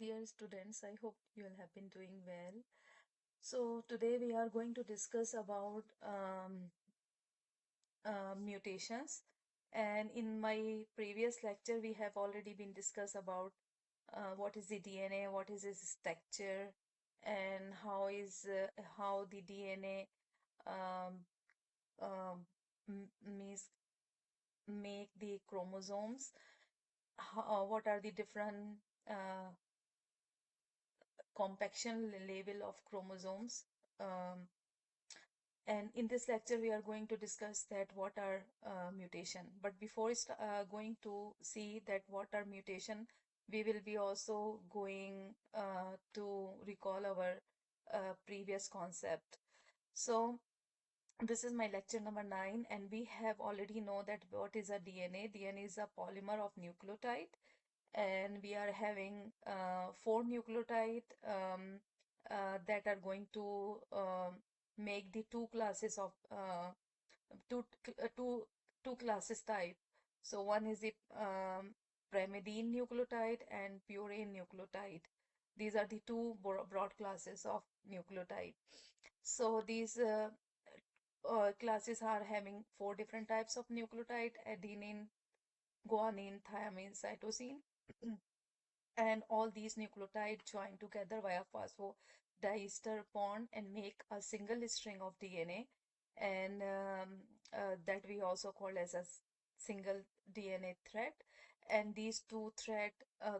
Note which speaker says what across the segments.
Speaker 1: dear students, I hope you all have been doing well. So today we are going to discuss about mutations. And in my previous lecture, we have already been discussed about what is the DNA, what is its structure, and how the DNA um, um, means make the chromosomes. What are the different uh, compaction level of chromosomes. Um, and in this lecture, we are going to discuss that what are mutation. But before going to see that what are mutation, we will be also going to recall our previous concept. So this is my lecture number 9, and we have already know that what is a DNA. DNA is a polymer of nucleotide, and we are having 4 nucleotide that are going to make the two classes of two two two classes type. So one is the pyrimidine nucleotide and purine nucleotide. These are the two broad classes of nucleotide. So these classes are having 4 different types of nucleotide: adenine, guanine, thymine, cytosine. And all these nucleotides join together via phosphodiester bond and make a single string of DNA, and that we also call as a single DNA thread. And these two threads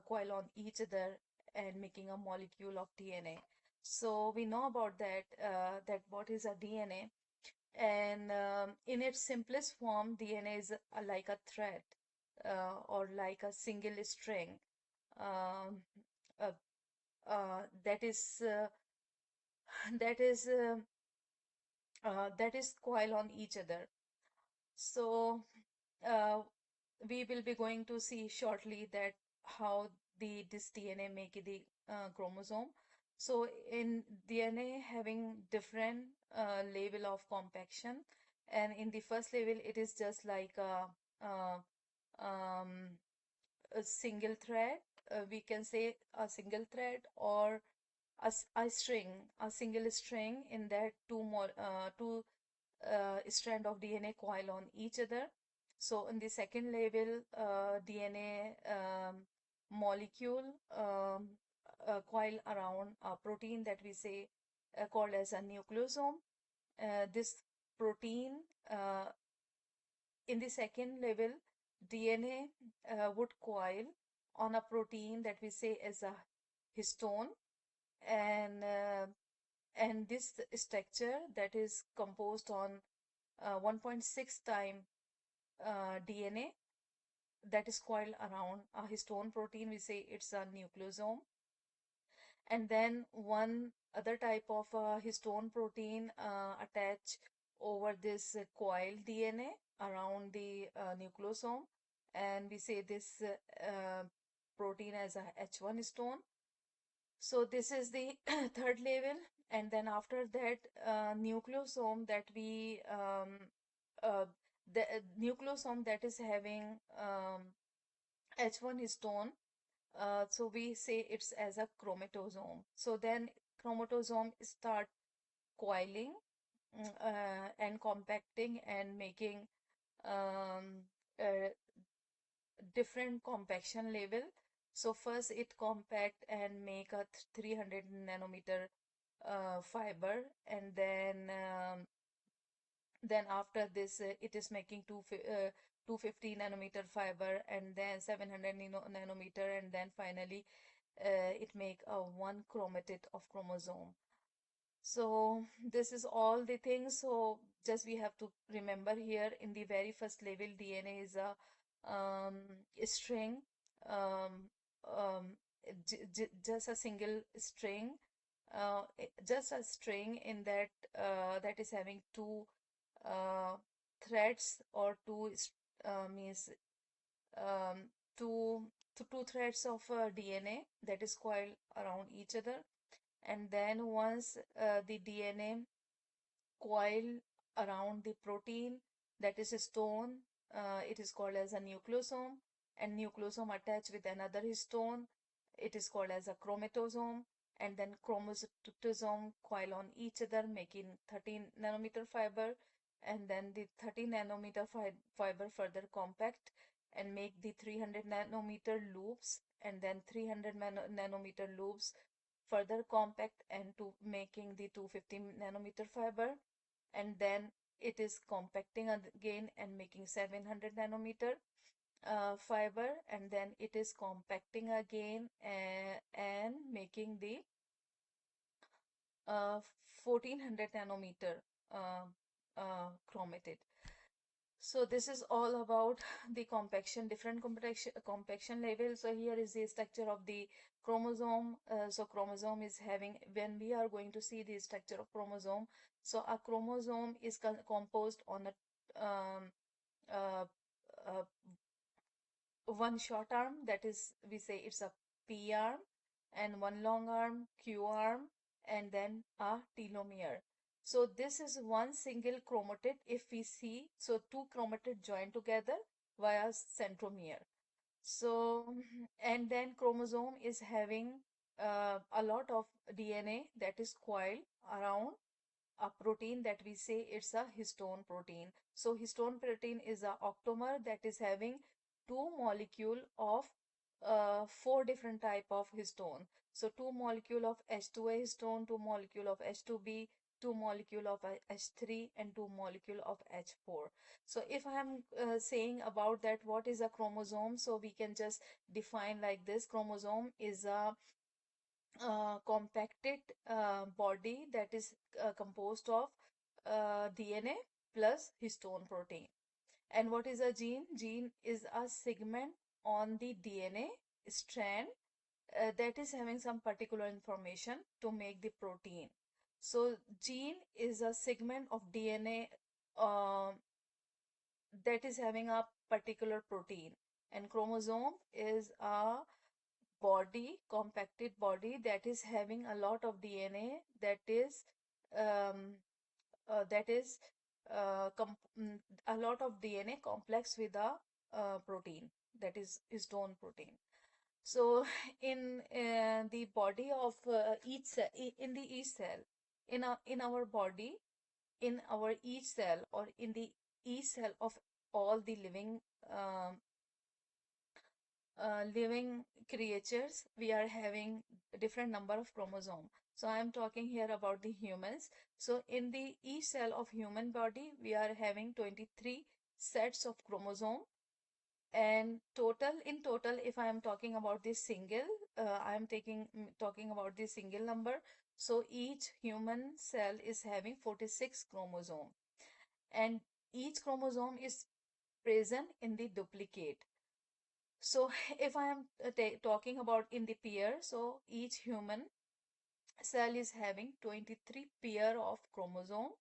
Speaker 1: coil on each other and making a molecule of DNA. So we know about that what is a DNA, and in its simplest form, DNA is like a thread or like a single string um, uh, that is that is that is coil on each other. So uh, we will be going to see shortly that how the this DNA make the chromosome. So in DNA having different level of compaction, and in the first level it is just like a single thread. We can say a single thread or a string, a single string in that two strand of DNA coil on each other. So in the second level, DNA molecule coil around a protein that we say called as a nucleosome. This protein in the second level, DNA would coil on a protein that we say is a histone, and this structure that is composed on 1.6 time DNA that is coiled around a histone protein. We say it's a nucleosome. And then one other type of histone protein attach over this coiled DNA around the nucleosome, and we say this protein as a H1 histone. So this is the third level, and then after that nucleosome that we the nucleosome that is having H1 histone, so we say it's as a chromatosome. So then chromatosome start coiling and compacting and making um, uh, different compaction level. So first it compact and make a 300 nanometer fiber, and then after this it is making 250 nanometer fiber, and then 700 nanometer, and then finally it make a 1 chromatid of chromosome. So this is all the things. So just we have to remember here in the very first level, DNA is a string, um, um, just a single string, just a string in that that is having two uh, threads, or means um, two two threads of DNA that is coiled around each other. And then once the DNA coil around the protein that is a histone, it is called as a nucleosome, and nucleosome attached with another histone it is called as a chromatosome, and then chromosome coil on each other, making 13 nanometer fiber, and then the 30 nanometer fiber further compact and make the 300 nanometer loops, and then 300 nanometer loops further compact and to making the 250 nanometer fiber, and then it is compacting again and making 700 nanometer fiber, and then it is compacting again and making the 1400 nanometer uh, chromatid. So this is all about the compaction, different compaction level. So here is the structure of the chromosome. So chromosome is having, when we are going to see the structure of chromosome, so a chromosome is composed on a uh, uh, one short arm, that is, we say it's a P arm, and one long arm, Q arm, and then a telomere. So this is one single chromatid. If we see, so two chromatid join together via centromere. So, and then chromosome is having a lot of DNA that is coiled around a protein that we say it's a histone protein. So histone protein is a octamer that is having two molecule of four different type of histone. So two molecule of H2A histone, two molecule of H2B, two molecule of H3, and two molecule of H4. So if I am saying about that, what is a chromosome? So we can just define like this. Chromosome is a compacted body that is composed of DNA plus histone protein. And what is a gene? Gene is a segment on the DNA strand that is having some particular information to make the protein. So gene is a segment of DNA uh, that is having a particular protein, and chromosome is a body, compacted body that is having a lot of DNA um, that is a lot of DNA complex with a protein, that is histone protein. So in the body of each cell, in the each cell, in our body, in our each cell, or in the each cell of all the um, living creatures, we are having different number of chromosome. So I am talking here about the humans. So in the each cell of human body, we are having 23 sets of chromosome, and in total, if I am talking about this single, I am talking about this single number. So each human cell is having 46 chromosome, and each chromosome is present in the duplicate. So if I am talking about in the pair, so each human cell is having 23 pair of chromosome,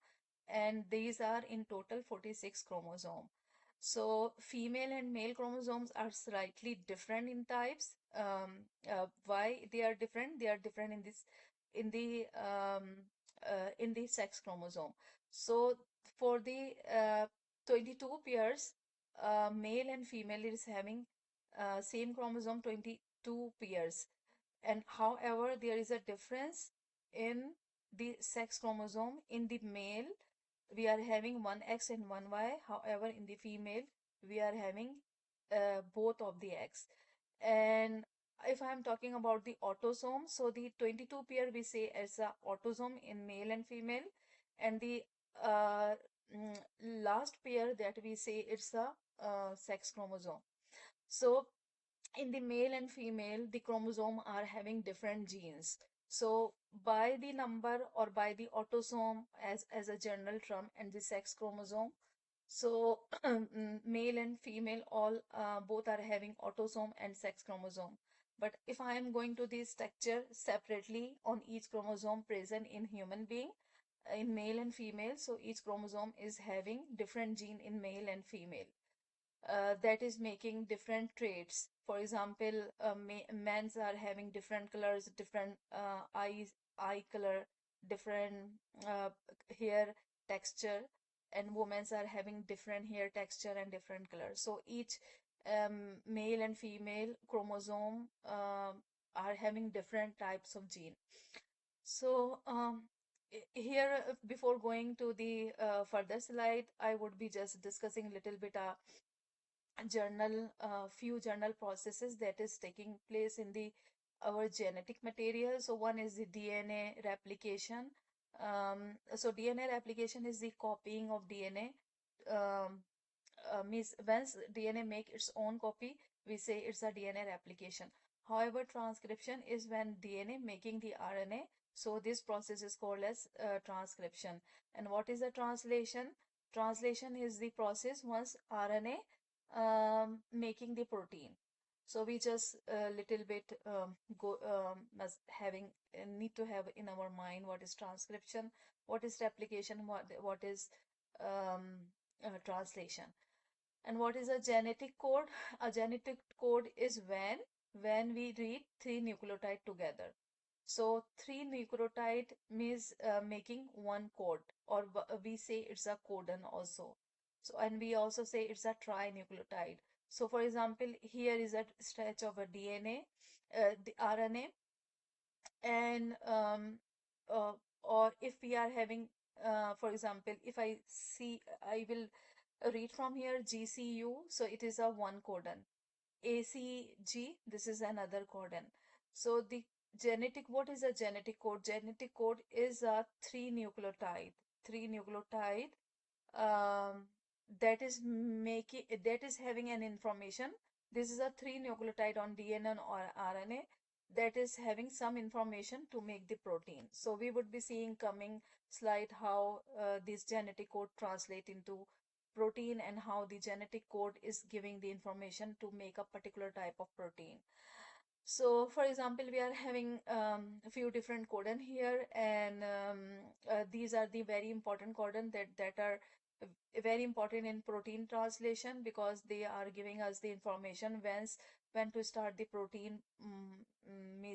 Speaker 1: and these are in total 46 chromosome. So female and male chromosomes are slightly different in types. Why they are different? They are different in this in the sex chromosome. So for the 22 pairs, male and female is having same chromosome 22 pairs, and however there is a difference in the sex chromosome. In the male we are having one X and one Y, however in the female we are having both of the X. And if I am talking about the autosome, so the 22 pair we say as a autosome in male and female, and the uh, last pair that we say it's a sex chromosome. So in the male and female, the chromosome are having different genes. So by the number, or by the autosome as a general term, and the sex chromosome, so male and female all both are having autosome and sex chromosome. But if I am going to the structure separately on each chromosome present in human being, in male and female, so each chromosome is having different gene in male and female that is making different traits. For example, men's are having different colors, different eye color, different uh, hair texture, and women's are having different hair texture and different colors. So each male and female chromosome are having different types of gene. So here, before going to the further slide, I would be just discussing a little bit few journal processes that is taking place in the our genetic material. So one is the DNA replication. So DNA replication is the copying of DNA. Means once DNA make its own copy, we say it's a DNA replication. However, transcription is when DNA making the RNA. So this process is called as transcription. And what is the translation? Translation is the process once RNA making the protein. So we just a little bit go must having need to have in our mind what is transcription, what is replication, what is translation. And what is a genetic code? A genetic code is when we read three nucleotide together. So three nucleotide means making one code, or we say it's a codon also. So and we also say it's a trinucleotide. So for example, here is a stretch of a DNA, the RNA, and or if we are having, for example, if I see, I will read from here GCU, so it is a one codon. ACG, this is another codon. So the genetic, what is a genetic code? Genetic code is a three nucleotide um, that is having an information. This is a three nucleotide on DNA or RNA that is having some information to make the protein. So we would be seeing coming slide how this genetic code translate into protein and how the genetic code is giving the information to make a particular type of protein. So, for example, we are having a few different codon here, and these are the very important codon that are very important in protein translation because they are giving us the information when to start the protein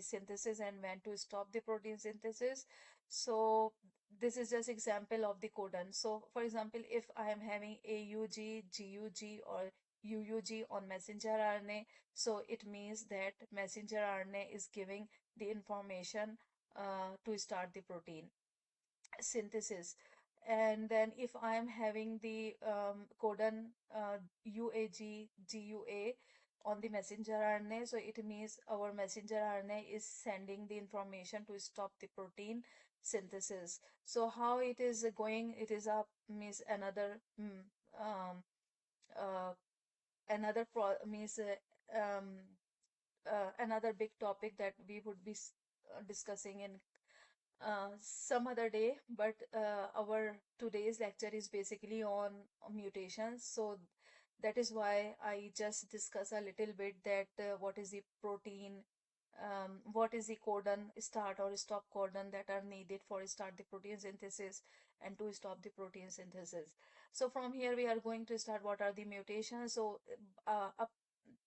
Speaker 1: synthesis and when to stop the protein synthesis. So this is just example of the codon. So for example, if I am having AUG, GUG or UUG on messenger RNA, so it means that messenger RNA is giving the information to start the protein synthesis. And then if I am having the codon UAG, GUA on the messenger RNA, so it means our messenger RNA is sending the information to stop the protein synthesis. So how it is going, it is a means um, uh, another pro means another big topic that we would be discussing in some other day, but our today's lecture is basically on mutations. So that is why I just discuss a little bit that what is the protein, what is the codon start or stop codon that are needed for start the protein synthesis and to stop the protein synthesis. So from here we are going to start what are the mutations. So up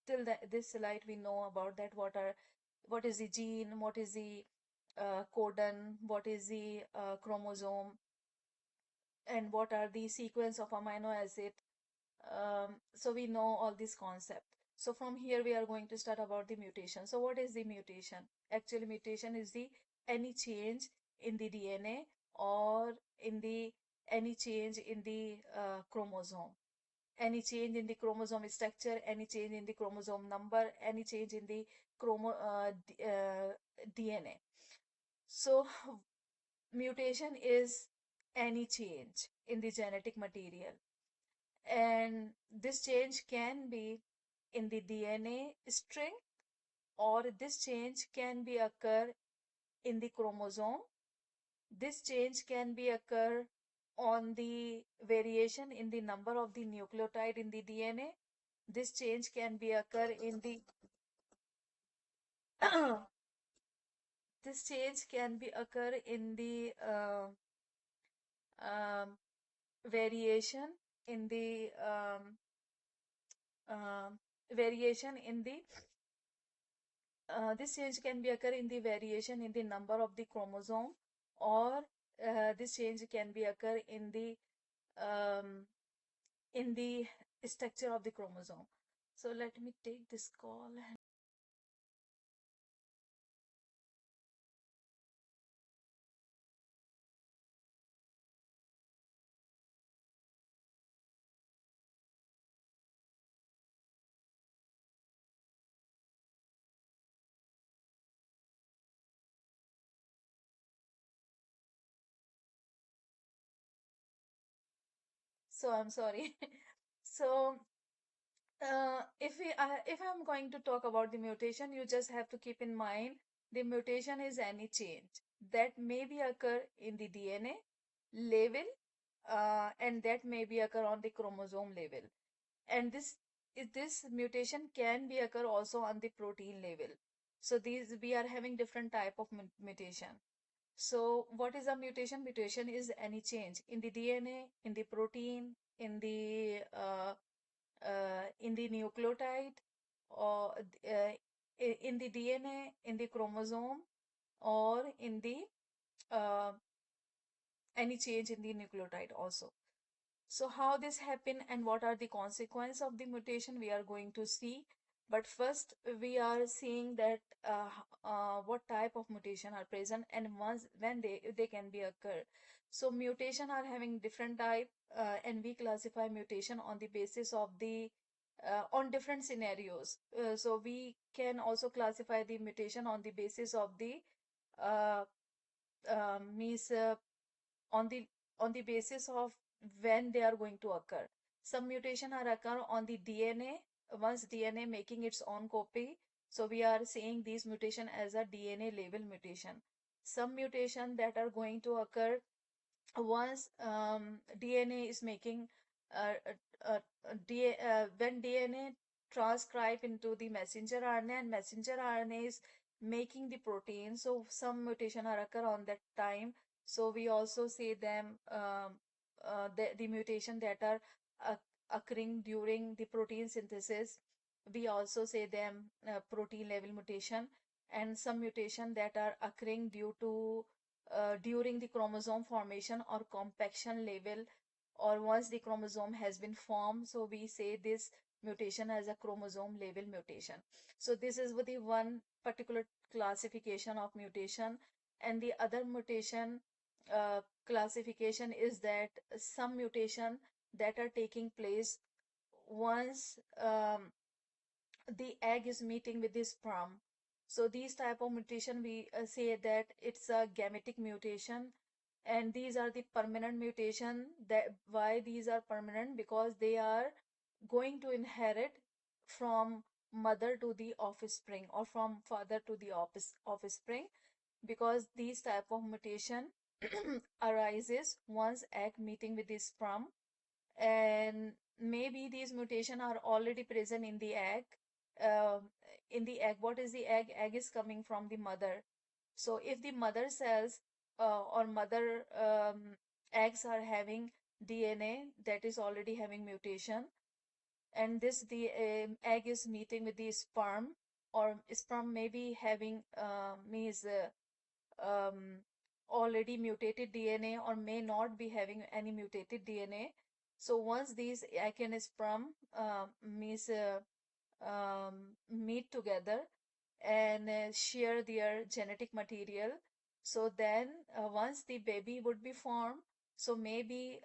Speaker 1: till this slide we know about that what is the gene, what is the codon, what is the chromosome, and what are the sequence of amino acid. So we know all this concept. So from here we are going to start about the mutation. So what is the mutation? Actually, mutation is the any change in the DNA or in the any change in the chromosome. Any change in the chromosome structure, any change in the chromosome number, any change in the DNA. So mutation is any change in the genetic material, and this change can be in the DNA string, or this change can be occur in the chromosome. This change can be occur on the variation in the number of the nucleotide in the DNA. This change can be occur in the this change can be occur in the um, variation in the variation in the this change can be occur in the variation in the number of the chromosome, or this change can be occur um, in the structure of the chromosome. So let me take this call. So I'm sorry. So if I'm going to talk about the mutation, you just have to keep in mind the mutation is any change that may be occur in the DNA level, and that may be occur on the chromosome level. And this mutation can be occur also on the protein level. So these we are having different type of mutation. So what is a mutation? Mutation is any change in the DNA, in the protein, in the nucleotide, or in the DNA, in the chromosome, or in the uh, any change in the nucleotide also. So how this happen and what are the consequences of the mutation we are going to see. But first we are seeing that what type of mutation are present and once when they can be occurred. So mutation are having different type, and we classify mutation on the basis of the on different scenarios. So we can also classify the mutation on the basis of the uh, means on the on the basis of when they are going to occur. Some mutation are occur on the DNA, once DNA making its own copy. So we are seeing these mutation as a DNA level mutation. Some mutation that are going to occur once DNA is making when DNA transcribe into the messenger RNA and messenger RNA is making the protein. So some mutation are occur on that time. So we also say them the mutation that are uh, occurring during the protein synthesis. We also say them protein level mutation, and some mutation that are occurring due to during the chromosome formation or compaction level, or once the chromosome has been formed. So we say this mutation as a chromosome level mutation. So this is the one particular classification of mutation. And the other mutation classification is that some mutation that are taking place once the egg is meeting with the sperm. So these type of mutation we say that it's a gametic mutation, and these are the permanent mutation. That why these are permanent? Because they are going to inherit from mother to the offspring or from father to the offspring, because these type of mutation arises once egg meeting with the sperm, and maybe these mutation are already present in the egg. uh, in the egg, what is the egg? Egg is coming from the mother. So if the mother cells or mother eggs are having DNA that is already having mutation, and this the egg is meeting with the sperm, or sperm may be having means um, already mutated DNA or may not be having any mutated DNA. So once these egg and sperm means meet together and share their genetic material, so then once the baby would be formed, so maybe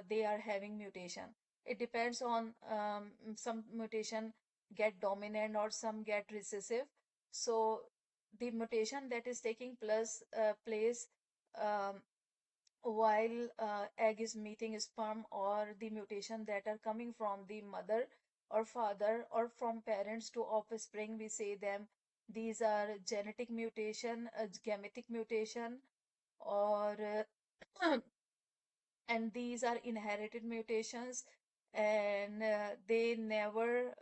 Speaker 1: they are having mutation. It depends on some mutation get dominant or some get recessive. So the mutation that is taking place um, while egg is meeting sperm, or the mutation that are coming from the mother or father or from parents to offspring, we say them these are genetic mutation, gametic mutation, or and these are inherited mutations, and they never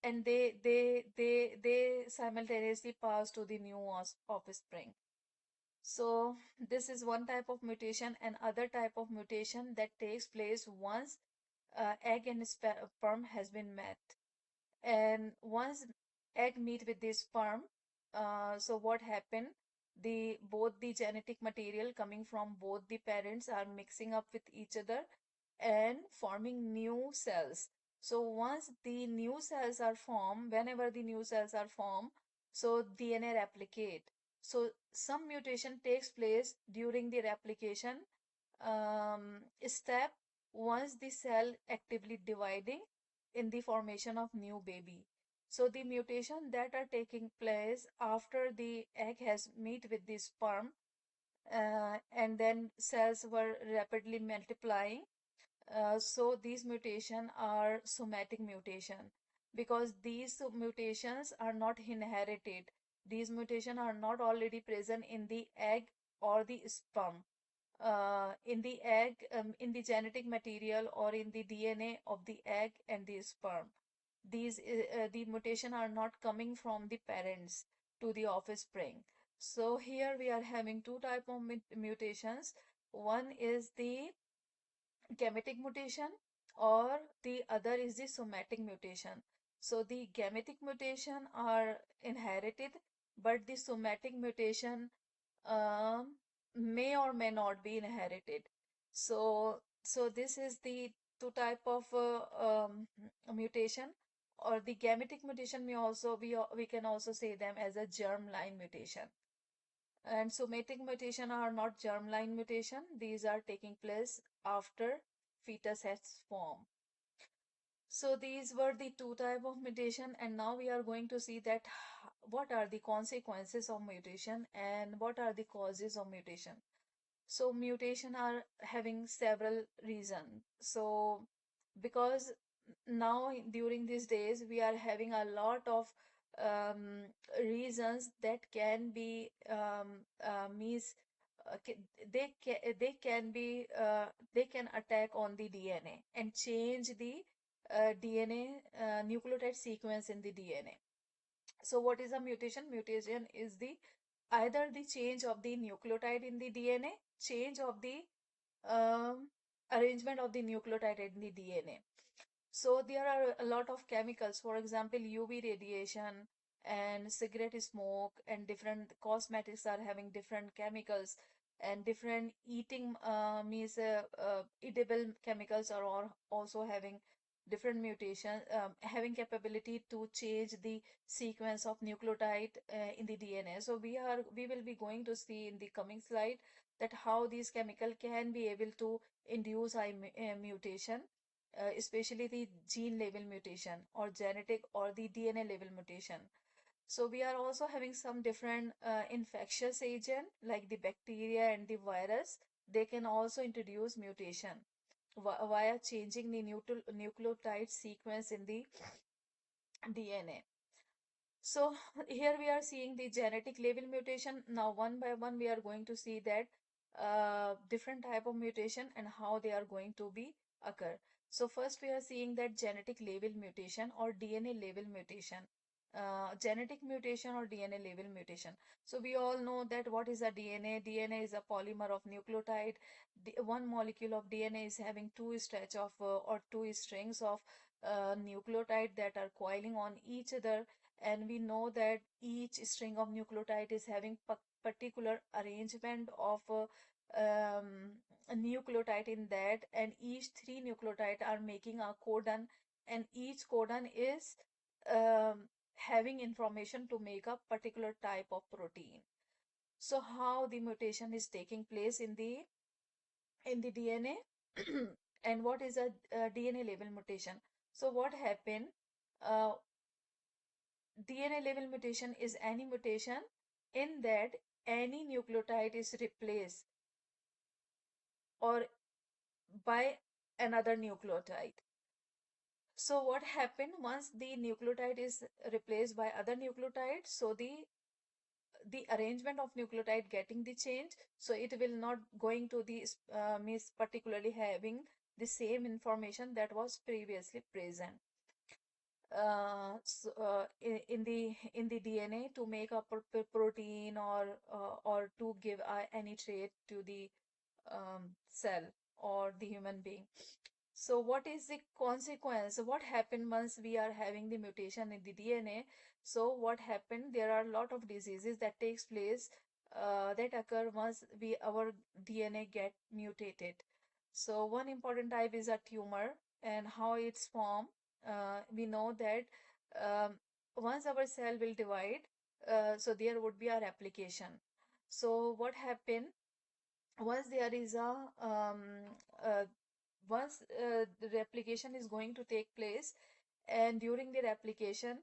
Speaker 1: and they simultaneously pass to the new offspring. So this is one type of mutation. And other type of mutation that takes place once egg and sperm has been met. And once egg meet with the sperm, so what happened? The both the genetic material coming from both the parents are mixing up with each other and forming new cells. So once the new cells are formed, whenever the new cells are formed, so DNA replicate. So some mutation takes place during the replication step, once the cell actively dividing in the formation of new baby. So the mutation that are taking place after the egg has meet with the sperm, and then cells were rapidly multiplying. So these mutations are somatic mutation because these mutations are not inherited. These mutations are not already present in the egg or the sperm. In the egg, in the genetic material or in the DNA of the egg and the sperm. The mutation are not coming from the parents to the offspring. So here we are having two type of mutations. One is the gametic mutation or the other is the somatic mutation. So the gametic mutation are inherited, but the somatic mutation um, may or may not be inherited. So this is the two type of mutation, or the gametic mutation may also we can also say them as a germline mutation. And somatic mutation are not germline mutation. These are taking place after fetus has formed. So these were the two type of mutation, and now we are going to see that what are the consequences of mutation and what are the causes of mutation. So mutation are having several reasons. So because now during these days we are having a lot of um, reasons that can be means they can attack on the DNA and change the DNA nucleotide sequence in the DNA. So what is a mutation? Mutation is the either the change of the nucleotide in the DNA, change of the um, arrangement of the nucleotide in the DNA. So there are a lot of chemicals, for example, UV radiation and cigarette smoke and different cosmetics are having different chemicals, and different eating means edible chemicals are all also having different mutation, having capability to change the sequence of nucleotide in the DNA. So we will be going to see in the coming slide that how these chemical can be able to induce a mutation, especially the gene level mutation or genetic or the DNA level mutation. So we are also having some different infectious agent like the bacteria and the virus. They can also introduce mutation via changing the nucleotide sequence in the DNA. So here we are seeing the genetic level mutation. Now one by one we are going to see that different type of mutation and how they are going to be occur. So first we are seeing that genetic level mutation or DNA level mutation. Genetic mutation or DNA level mutation. So we all know that what is a DNA? DNA is a polymer of nucleotide. One molecule of DNA is having two stretch of or two strings of nucleotide that are coiling on each other, and we know that each string of nucleotide is having particular arrangement of a nucleotide in that, and each three nucleotide are making a codon, and each codon is having information to make a particular type of protein. So how the mutation is taking place in the DNA and what is a DNA level mutation? So what happened? Uh, DNA level mutation is any mutation in that any nucleotide is replaced or by another nucleotide. So what happened once the nucleotide is replaced by other nucleotide? So the arrangement of nucleotide getting the change. So it will not going to the means particularly having the same information that was previously present. In the DNA to make a protein or to give any trait to the cell or the human being. So what is the consequence? What happened once we are having the mutation in the DNA? So what happened? There are a lot of diseases that takes place that occur once our DNA get mutated. So one important type is a tumor, and how it's formed. We know that once our cell will divide, so there would be a replication. So what happened? Once there is uh, the replication is going to take place, and during the replication,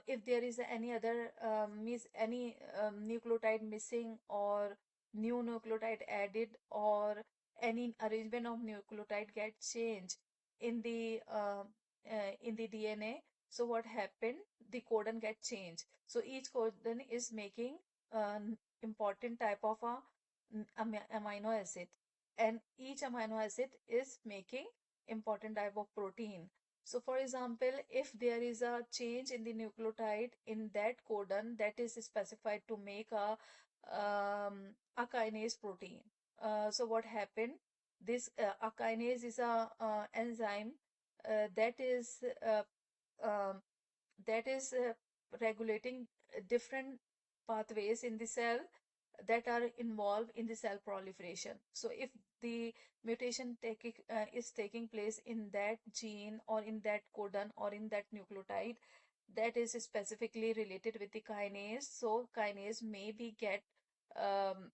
Speaker 1: if there is any other means any nucleotide missing or new nucleotide added or any arrangement of nucleotide get changed in the DNA. So what happened? The codon get changed. So each codon is making an important type of a amino acid, and each amino acid is making important type of protein. So for example, if there is a change in the nucleotide in that codon that is specified to make a kinase protein. So what happened? This a kinase is a enzyme that is that is regulating different pathways in the cell that are involved in the cell proliferation. So if the mutation is taking place in that gene or in that codon or in that nucleotide that is specifically related with the kinase, so kinase may be get um,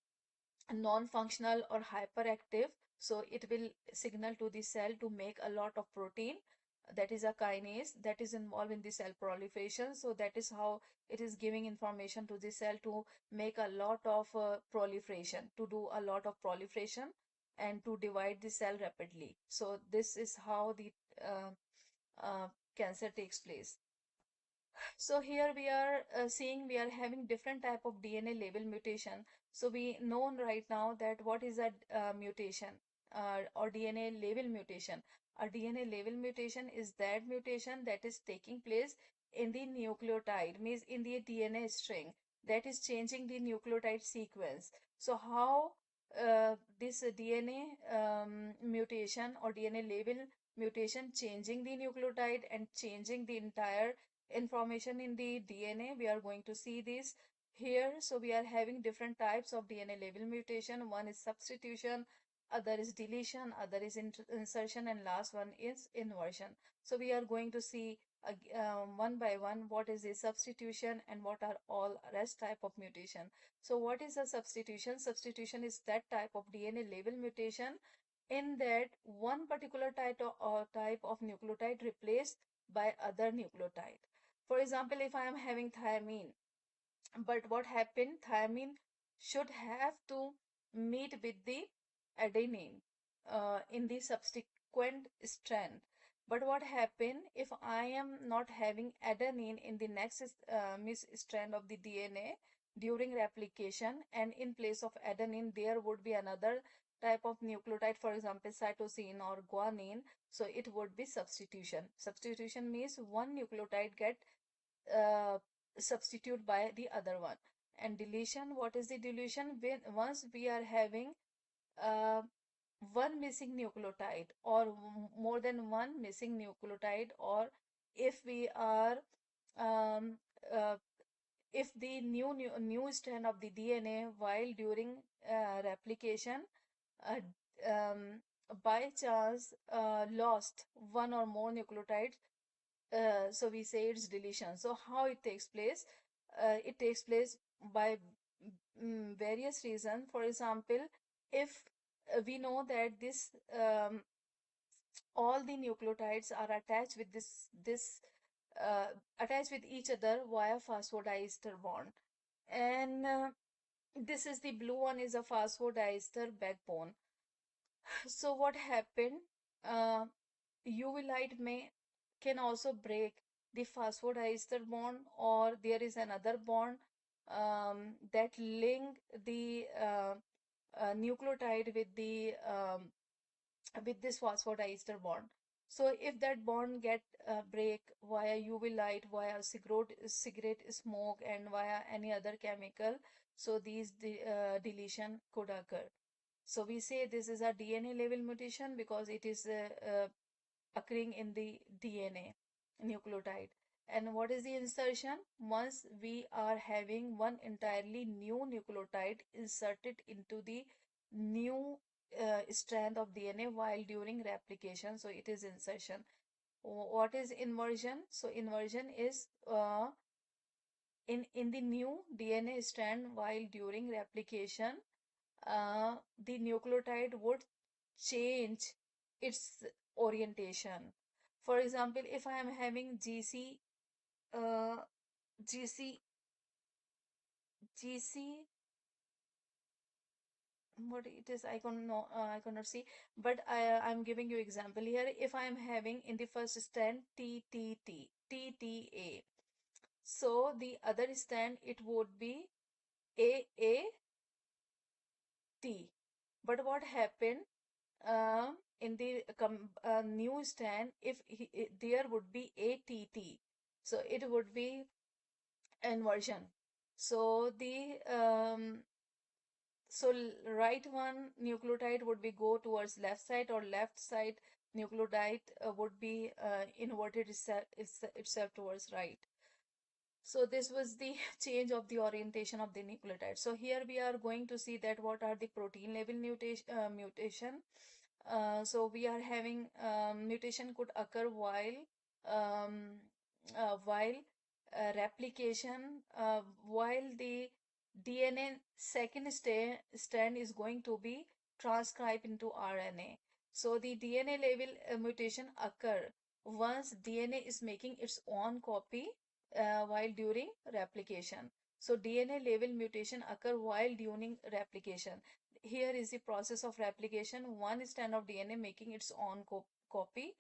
Speaker 1: non-functional or hyperactive, so it will signal to the cell to make a lot of protein, that is a kinase that is involved in the cell proliferation. So that is how it is giving information to the cell to make a lot of proliferation, to do a lot of proliferation and to divide the cell rapidly. So this is how the uh, cancer takes place. So here we are seeing we are having different type of DNA label mutation. So we know right now that what is a mutation or DNA label mutation. A DNA label mutation is that mutation that is taking place in the nucleotide, means in the DNA string, that is changing the nucleotide sequence. So how this DNA mutation or DNA label mutation changing the nucleotide and changing the entire information in the DNA. We are going to see this here. So we are having different types of DNA label mutation. One is substitution, other is deletion, other is insertion, and last one is inversion. So we are going to see one by one what is the substitution and what are all rest type of mutation. So what is a substitution? Substitution is that type of DNA label mutation in that one particular type of nucleotide replaced by other nucleotide. For example, if I am having thiamine, but what happened? Thiamine should have to meet with the adenine in the subsequent strand. But what happened if I am not having adenine in the next strand of the DNA during replication, and in place of adenine there would be another type of nucleotide, for example, cytosine or guanine. So it would be substitution. Substitution means one nucleotide get uh, substitute by the other one. And deletion, what is the deletion? When once we are having uh, one missing nucleotide or more than one missing nucleotide, or if we are um, uh, if the new strand of the DNA while during replication uh, um, by chance lost one or more nucleotides, so we say it's deletion. So how it takes place? It takes place by various reasons. For example, if we know that this all the nucleotides are attached with this attached with each other via phosphodiester bond, and this is the blue one is a phosphodiester backbone. So what happened? Uh, UV light may can also break the phosphodiester bond, or there is another bond that link the nucleotide with this phosphodiester bond. So if that bond get break via UV light, via cigarette smoke, and via any other chemical, so these deletion could occur. So we say this is a DNA level mutation because it is occurring in the DNA nucleotide. And what is the insertion? Once we are having one entirely new nucleotide inserted into the new strand of DNA while during replication, so it is insertion. What is inversion? So inversion is in the new DNA strand while during replication, the nucleotide would change its orientation. For example, if I am having uh, GC, GC, what it is, I can know, I cannot see, but I'm giving you example here. If I am having in the first stand T T T T T A, so the other stand it would be A A T. But what happened in the new stand, if there would be A T T, so it would be inversion. So the so right one nucleotide would be go towards left side, or left side nucleotide would be inverted itself towards right. So this was the change of the orientation of the nucleotide. So here we are going to see that what are the protein level mutation. So we are having mutation could occur um, while replication, while the DNA second strand is going to be transcribed into RNA. So the DNA level mutation occur once DNA is making its own copy while during replication. So DNA level mutation occur while during replication. Here is the process of replication. One strand of DNA making its own copy.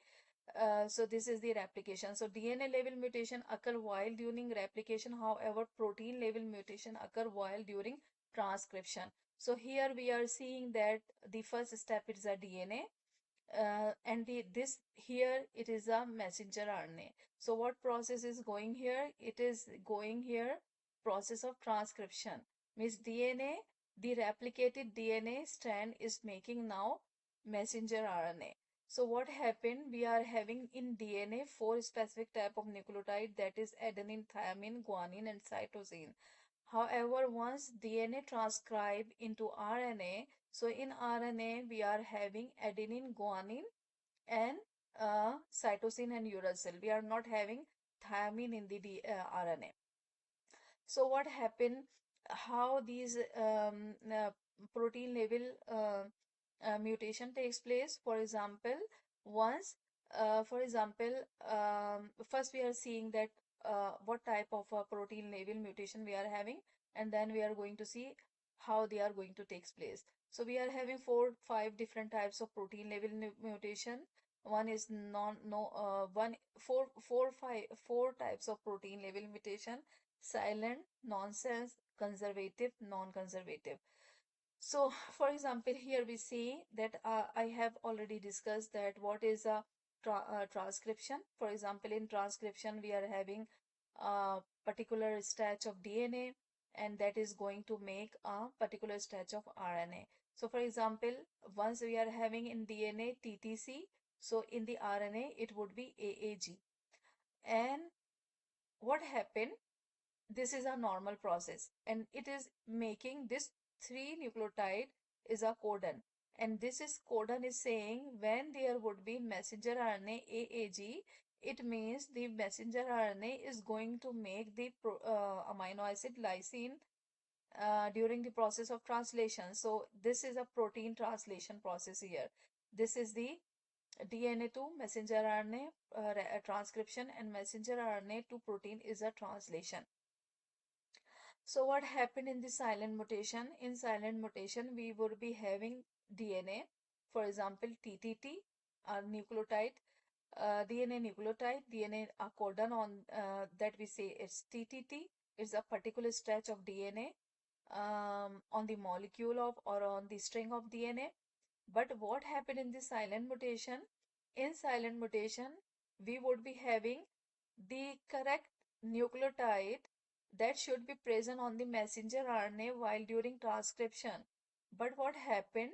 Speaker 1: So this is the replication. So DNA level mutation occur while during replication. However, protein level mutation occur while during transcription. So here we are seeing that the first step is a DNA, and this here it is a messenger RNA. So what process is going here? It is going here process of transcription. Means DNA, the replicated DNA strand is making now messenger RNA. So what happened? We are having in DNA four specific type of nucleotide, that is adenine, thymine, guanine, and cytosine. However, once DNA transcribe into RNA, so in RNA we are having adenine, guanine, and cytosine and uracil. We are not having thymine in the RNA. So what happened? How these protein level mutation takes place? For example, once, for example, first we are seeing that what type of protein level mutation we are having, and then we are going to see how they are going to take place. So we are having five different types of protein level mutation. One is non no one four four five four types of protein level mutation: silent, nonsense, conservative, non-conservative. So, for example, here we see that I have already discussed that what is a transcription. For example, in transcription, we are having a particular stretch of DNA, and that is going to make a particular stretch of RNA. So, for example, once we are having in DNA TTC, so in the RNA it would be AAG. And what happened? This is a normal process, and it is making this three nucleotide is a codon, and this is codon is saying when there would be messenger RNA AAG, it means the messenger RNA is going to make the amino acid lysine during the process of translation. So this is a protein translation process here. This is the DNA to messenger RNA transcription, and messenger RNA to protein is a translation. So what happened in the silent mutation? In silent mutation, we would be having DNA, for example, TTT, our nucleotide, DNA nucleotide, DNA a codon on that we say it's TTT. It's a particular stretch of DNA on the molecule of or on the string of DNA. But what happened in the silent mutation? In silent mutation, we would be having the correct nucleotide that should be present on the messenger RNA while during transcription. But what happened?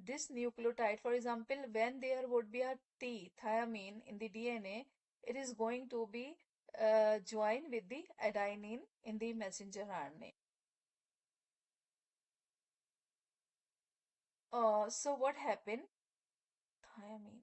Speaker 1: This nucleotide, for example, when there would be a T, thiamine in the DNA, it is going to be joined with the adenine in the messenger RNA. So what happened? Thiamine.